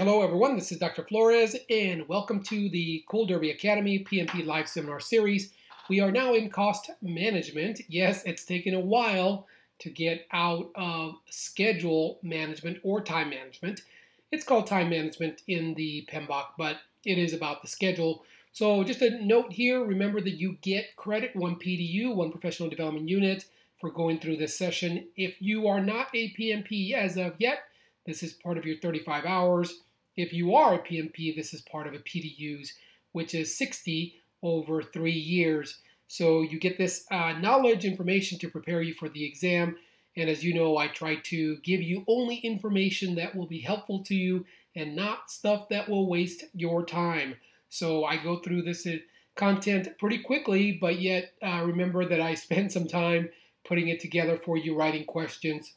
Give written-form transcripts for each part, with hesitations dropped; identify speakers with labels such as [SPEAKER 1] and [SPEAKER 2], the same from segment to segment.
[SPEAKER 1] Hello everyone, this is Dr. Flores and welcome to the Kool Derby Academy PMP Live Seminar Series. We are now in cost management. Yes, it's taken a while to get out of schedule management or time management. It's called time management in the PMBOK, but it is about the schedule. So just a note here, remember that you get credit, 1 PDU, 1 Professional Development Unit, for going through this session. If you are not a PMP as of yet, this is part of your 35 hours. If you are a PMP, this is part of a PDUs, which is 60 over 3 years. So you get this knowledge information to prepare you for the exam. And as you know, I try to give you only information that will be helpful to you and not stuff that will waste your time. So I go through this content pretty quickly, but yet remember that I spend some time putting it together for you, writing questions,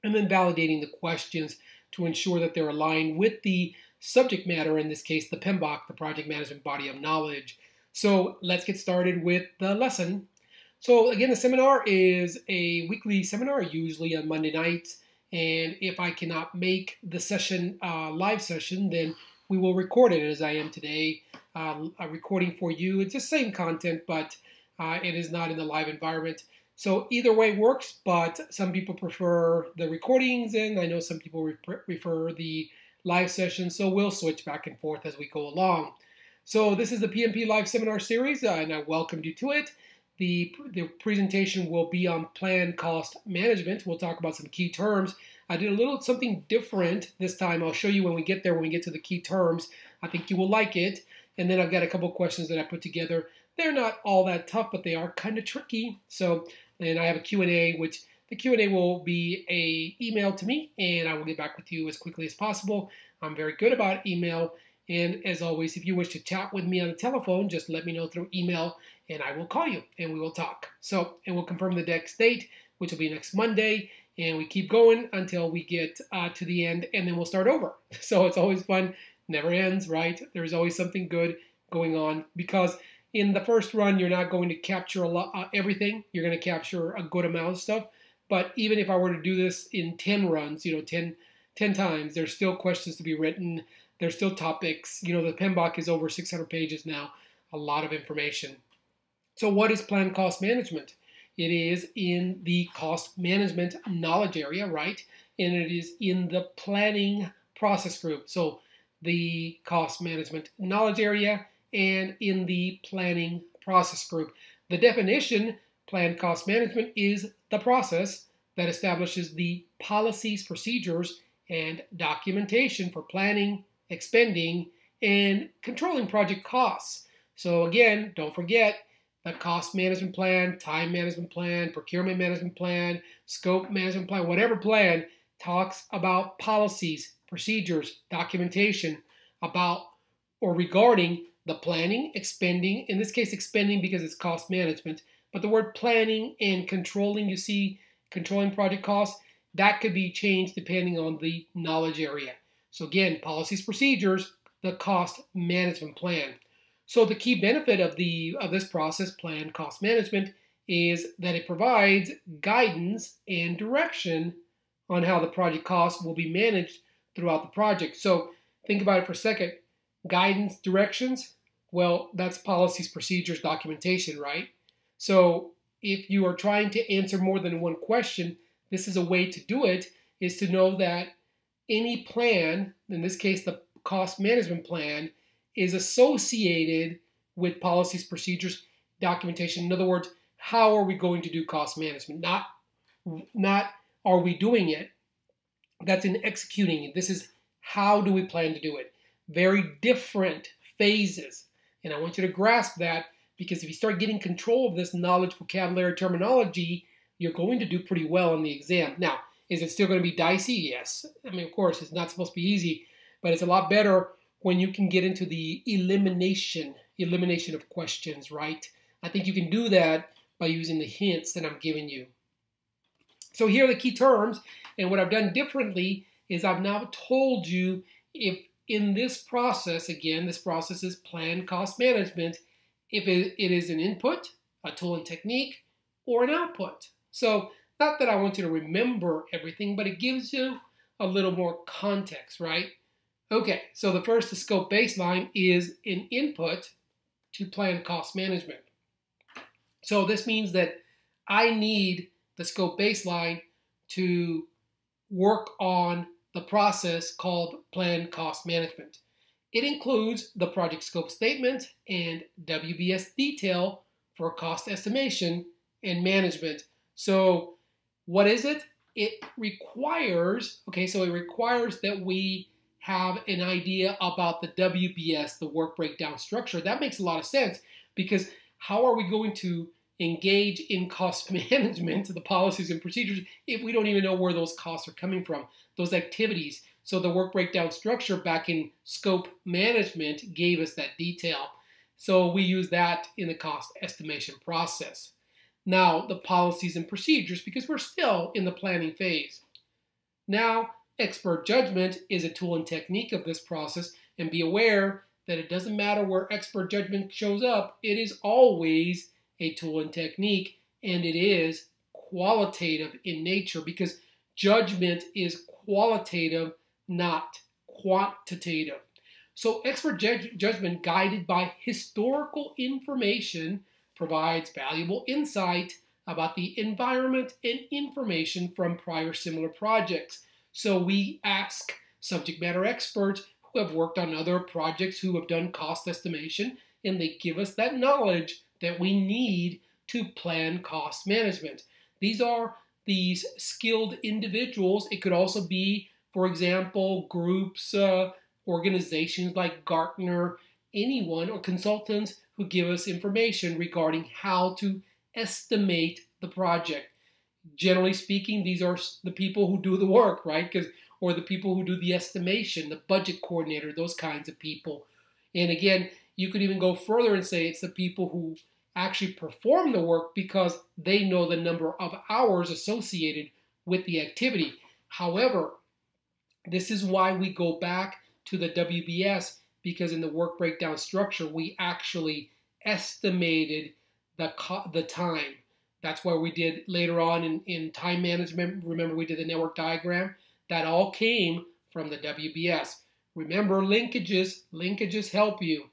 [SPEAKER 1] and then validating the questions to ensure that they're aligned with the subject matter, in this case, the PMBOK, the Project Management Body of Knowledge. So let's get started with the lesson. So again, the seminar is a weekly seminar, usually on Monday nights. And if I cannot make the session, live session, then we will record it as I am today, a recording for you. It's the same content, but it is not in the live environment. So either way works, but some people prefer the recordings, and I know some people prefer the live session, so we'll switch back and forth as we go along. So this is the PMP Live Seminar Series, and I welcomed you to it. The presentation will be on plan cost management. We'll talk about some key terms. I did a little something different this time. I'll show you when we get there, when we get to the key terms. I think you will like it. And then I've got a couple questions that I put together. They're not all that tough, but they are kind of tricky. So, and I have a Q&A, which the Q&A will be an email to me, and I will get back with you as quickly as possible. I'm very good about email. And as always, if you wish to chat with me on the telephone, just let me know through email, and I will call you, and we will talk. So, and we'll confirm the next date, which will be next Monday, and we keep going until we get to the end, and then we'll start over. So it's always fun. Never ends, right? There's always something good going on, because in the first run, you're not going to capture everything. You're going to capture a good amount of stuff. But even if I were to do this in 10 runs, 10 times, there's still questions to be written. There's still topics. The PMBOK is over 600 pages now. A lot of information. So what is plan cost management? It is in the cost management knowledge area, right? And it is in the planning process group. So the cost management knowledge area and in the planning process group. The definition, plan cost management, is the process that establishes the policies, procedures, and documentation for planning, expending, and controlling project costs. So again, don't forget the cost management plan, time management plan, procurement management plan, scope management plan, whatever plan talks about policies, procedures, documentation about or regarding the planning, expending, in this case expending because it's cost management, but the word planning and controlling, you see, controlling project costs, that could be changed depending on the knowledge area. So again, policies, procedures, the cost management plan. So the key benefit of this process, plan cost management, is that it provides guidance and direction on how the project costs will be managed throughout the project. So think about it for a second. Guidance, directions, well, that's policies, procedures, documentation, right? So if you are trying to answer more than one question, this is a way to do it, is to know that any plan, in this case the cost management plan, is associated with policies, procedures, documentation. In other words, how are we going to do cost management? Not are we doing it? That's in executing it. This is how do we plan to do it? Very different phases. And I want you to grasp that, because if you start getting control of this knowledge, vocabulary, terminology, you're going to do pretty well on the exam. Now, is it still going to be dicey? Yes. I mean, of course, it's not supposed to be easy, but it's a lot better when you can get into the elimination of questions, right? I think you can do that by using the hints that I'm giving you. So here are the key terms, and what I've done differently is I've now told you if in this process, again, this process is plan cost management, if it is an input, a tool and technique, or an output. So not that I want you to remember everything, but it gives you a little more context, right? Okay, so the first, the scope baseline, is an input to plan cost management. So this means that I need the scope baseline to work on the process called plan cost management. It includes the project scope statement and WBS detail for cost estimation and management. So what is it? It requires, it requires that we have an idea about the WBS, the work breakdown structure. That makes a lot of sense, because how are we going to engage in cost management, the policies and procedures, if we don't even know where those costs are coming from, those activities? So the work breakdown structure back in scope management gave us that detail. So we use that in the cost estimation process. Now the policies and procedures, because we're still in the planning phase. Now, expert judgment is a tool and technique of this process, and be aware that it doesn't matter where expert judgment shows up, it is always a tool and technique, and it is qualitative in nature, because judgment is qualitative, not quantitative. So expert judgment guided by historical information provides valuable insight about the environment and information from prior similar projects. So we ask subject matter experts who have worked on other projects, who have done cost estimation, and they give us that knowledge that we need to plan cost management. These are these skilled individuals. It could also be, for example, groups, organizations like Gartner, anyone, or consultants who give us information regarding how to estimate the project. Generally speaking, these are the people who do the work, right? Or the people who do the estimation, the budget coordinator, those kinds of people. And again, you could even go further and say it's the people who actually perform the work, because they know the number of hours associated with the activity. However, this is why we go back to the WBS, because in the work breakdown structure, we actually estimated the time. That's why we did later on in time management. Remember, we did the network diagram. That all came from the WBS. Remember, linkages help you.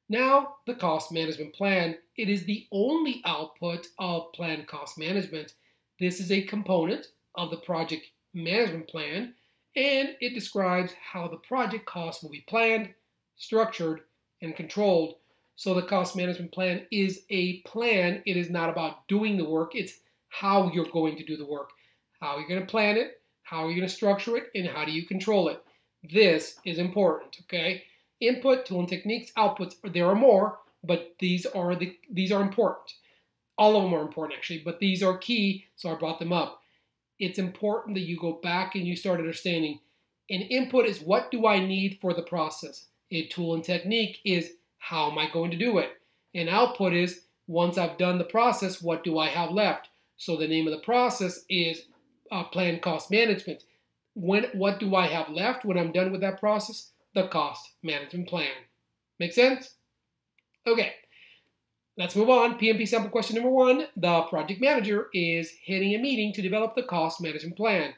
[SPEAKER 1] Now, the cost management plan. It is the only output of planned cost management. This is a component of the project management plan, and it describes how the project costs will be planned, structured, and controlled. So the cost management plan is a plan. It is not about doing the work. It's how you're going to do the work, how you're going to plan it, how you're going to structure it, and how do you control it. This is important, okay? Input, tool and techniques, outputs, there are more, but these are important. All of them are important, actually, but these are key, so I brought them up. It's important that you go back and you start understanding. An input is, what do I need for the process? A tool and technique is, how am I going to do it? An output is, once I've done the process, what do I have left? So the name of the process is planned cost management. What do I have left when I'm done with that process? The cost management plan. Make sense? Okay, let's move on. PMP sample question number 1. The project manager is heading a meeting to develop the cost management plan.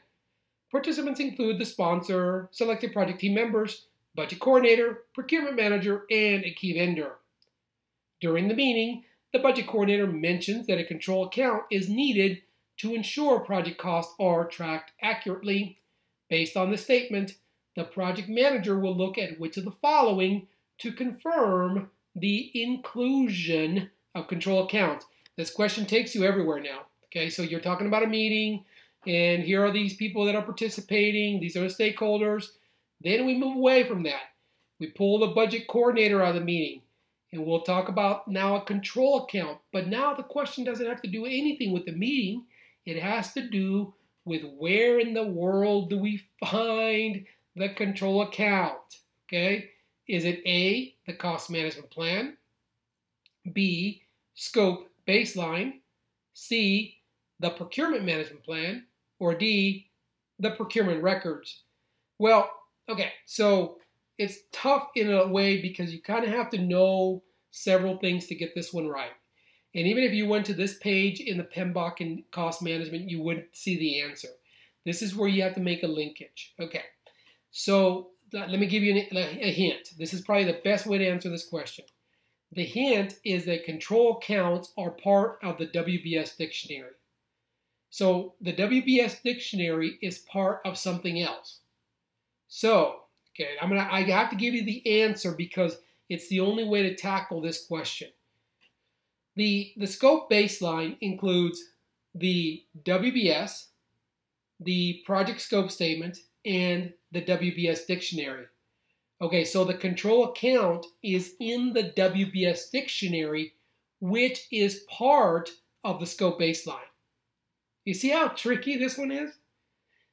[SPEAKER 1] Participants include the sponsor, selected project team members, budget coordinator, procurement manager, and a key vendor. During the meeting, the budget coordinator mentions that a control account is needed to ensure project costs are tracked accurately. Based on the statement, the project manager will look at which of the following to confirm the inclusion of control accounts. This question takes you everywhere now. Okay, so you're talking about a meeting, and here are these people that are participating. These are the stakeholders. Then we move away from that. We pull the budget coordinator out of the meeting, and we'll talk about now a control account. But now the question doesn't have to do anything with the meeting. It has to do with where in the world do we find the control account, okay? Is it A, the cost management plan, B, scope baseline, C, the procurement management plan, or D, the procurement records? Well, okay, so it's tough in a way because you kind of have to know several things to get this one right. And even if you went to this page in the PMBOK and cost management, you wouldn't see the answer. This is where you have to make a linkage. Okay, so let me give you a hint. This is probably the best way to answer this question. The hint is that control accounts are part of the WBS dictionary. So the WBS dictionary is part of something else. So, okay, I have to give you the answer because it's the only way to tackle this question. The scope baseline includes the WBS, the project scope statement, and the WBS dictionary. Okay, so the control account is in the WBS dictionary, which is part of the scope baseline. You see how tricky this one is?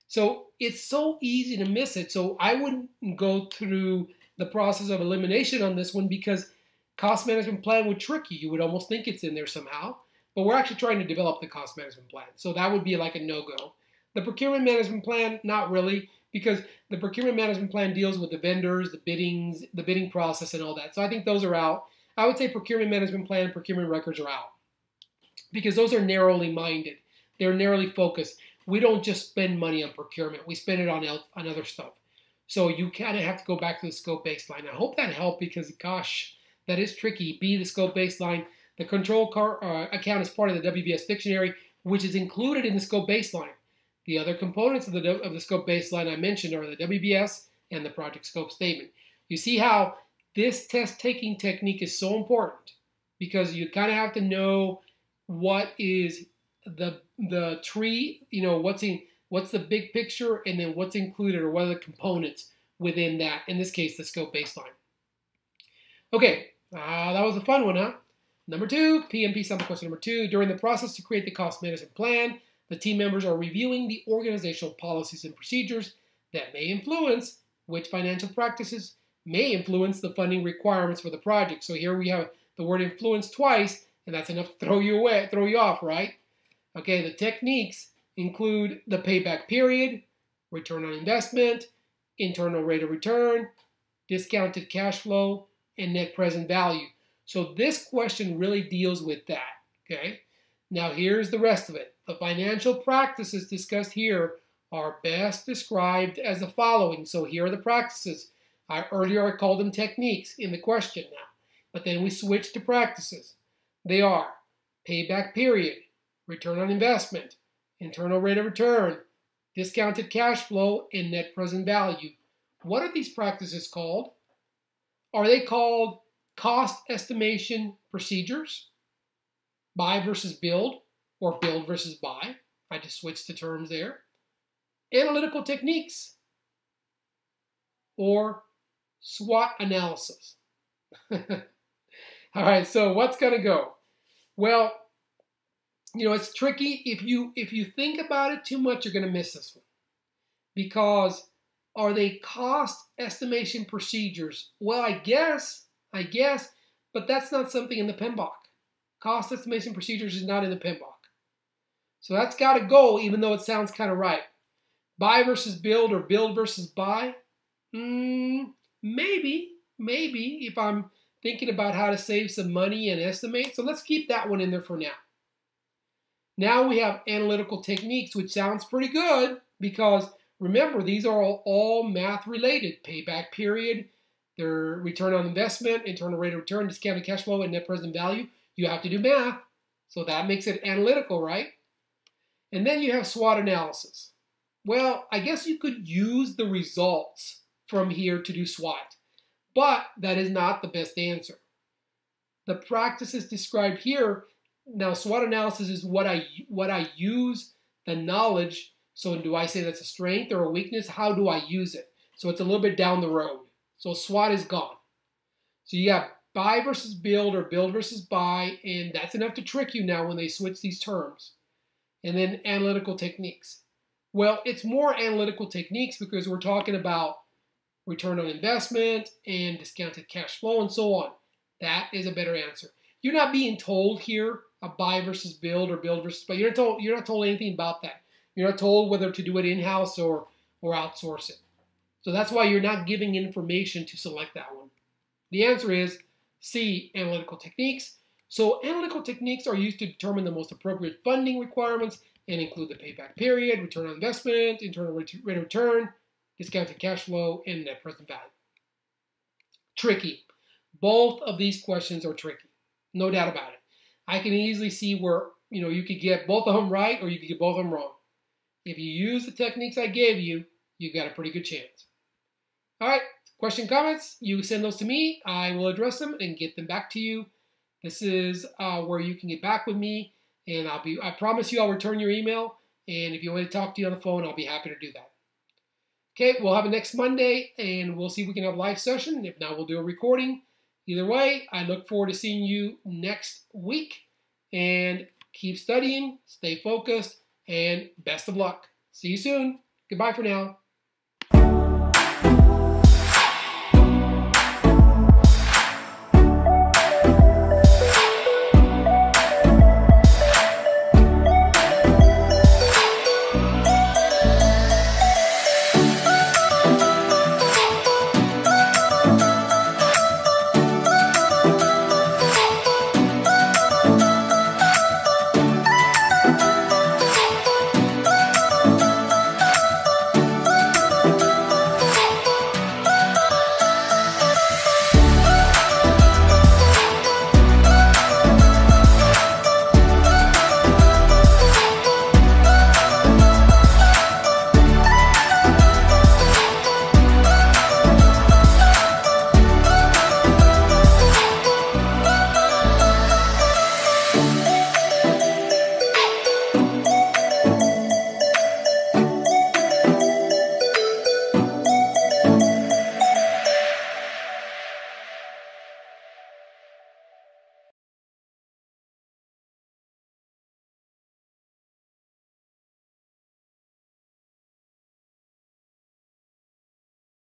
[SPEAKER 1] So it's so easy to miss it. So I wouldn't go through the process of elimination on this one because cost management plan would trick you. You would almost think it's in there somehow, but we're actually trying to develop the cost management plan. So that would be like a no-go. The procurement management plan, not really, because the procurement management plan deals with the vendors, the bidding process and all that. So I think those are out. I would say procurement management plan and procurement records are out because those are narrowly minded. They're narrowly focused. We don't just spend money on procurement. We spend it on other stuff. So you kind of have to go back to the scope baseline. I hope that helped because, gosh, that is tricky. B, the scope baseline. The control account is part of the WBS dictionary, which is included in the scope baseline. The other components of the scope baseline I mentioned are the WBS and the project scope statement. You see how this test-taking technique is so important because you kind of have to know what is the tree, you know, what's the big picture and then what's included or what are the components within that, in this case, the scope baseline. Okay, that was a fun one, huh? Number 2, PMP Sample Question number 2. During the process to create the cost management plan, the team members are reviewing the organizational policies and procedures that may influence which financial practices may influence the funding requirements for the project. So here we have the word influence twice, and that's enough to throw you off, right? Okay, the techniques include the payback period, return on investment, internal rate of return, discounted cash flow, and net present value. So this question really deals with that, okay? Now here's the rest of it. The financial practices discussed here are best described as the following. So here are the practices. Earlier I called them techniques in the question now, but then we switched to practices. They are payback period, return on investment, internal rate of return, discounted cash flow, and net present value. What are these practices called? Are they called cost estimation procedures, buy versus build, or build versus buy? I just switched the terms there. Analytical techniques, or SWOT analysis. All right, so what's going to go? Well, you know, it's tricky. If you think about it too much, you're going to miss this one. Because are they cost estimation procedures? Well, I guess, but that's not something in the PMBOK. Cost estimation procedures is not in the PMBOK. So that's got to go, even though it sounds kind of right. Buy versus build or build versus buy? Maybe if I'm thinking about how to save some money and estimate. So let's keep that one in there for now. Now we have analytical techniques, which sounds pretty good because remember, these are all math related. Payback period, their return on investment, internal rate of return, discounted cash flow, and net present value. You have to do math. So that makes it analytical, right? And then you have SWOT analysis. Well, I guess you could use the results from here to do SWOT, but that is not the best answer. The practices described here, now SWOT analysis is what I use the knowledge. So do I say that's a strength or a weakness? How do I use it? So it's a little bit down the road. So SWOT is gone. So you have buy versus build or build versus buy, and that's enough to trick you now when they switch these terms. And then analytical techniques. Well, it's more analytical techniques because we're talking about return on investment and discounted cash flow and so on. That is a better answer. You're not being told here a buy versus build or build versus buy. You're not told anything about that. You're not told whether to do it in-house or outsource it. So that's why you're not giving information to select that one. The answer is C, analytical techniques. So analytical techniques are used to determine the most appropriate funding requirements and include the payback period, return on investment, internal rate of return, discounted cash flow, and net present value. Tricky. Both of these questions are tricky. No doubt about it. I can easily see where you could get both of them right or you could get both of them wrong. If you use the techniques I gave you, you've got a pretty good chance. All right, question, comments, you send those to me. I will address them and get them back to you. This is where you can get back with me, and I promise you I'll return your email, and if you want to talk to you on the phone, I'll be happy to do that. Okay, we'll have it next Monday, and we'll see if we can have a live session. If not, we'll do a recording. Either way, I look forward to seeing you next week, and keep studying, stay focused, and best of luck. See you soon. Goodbye for now.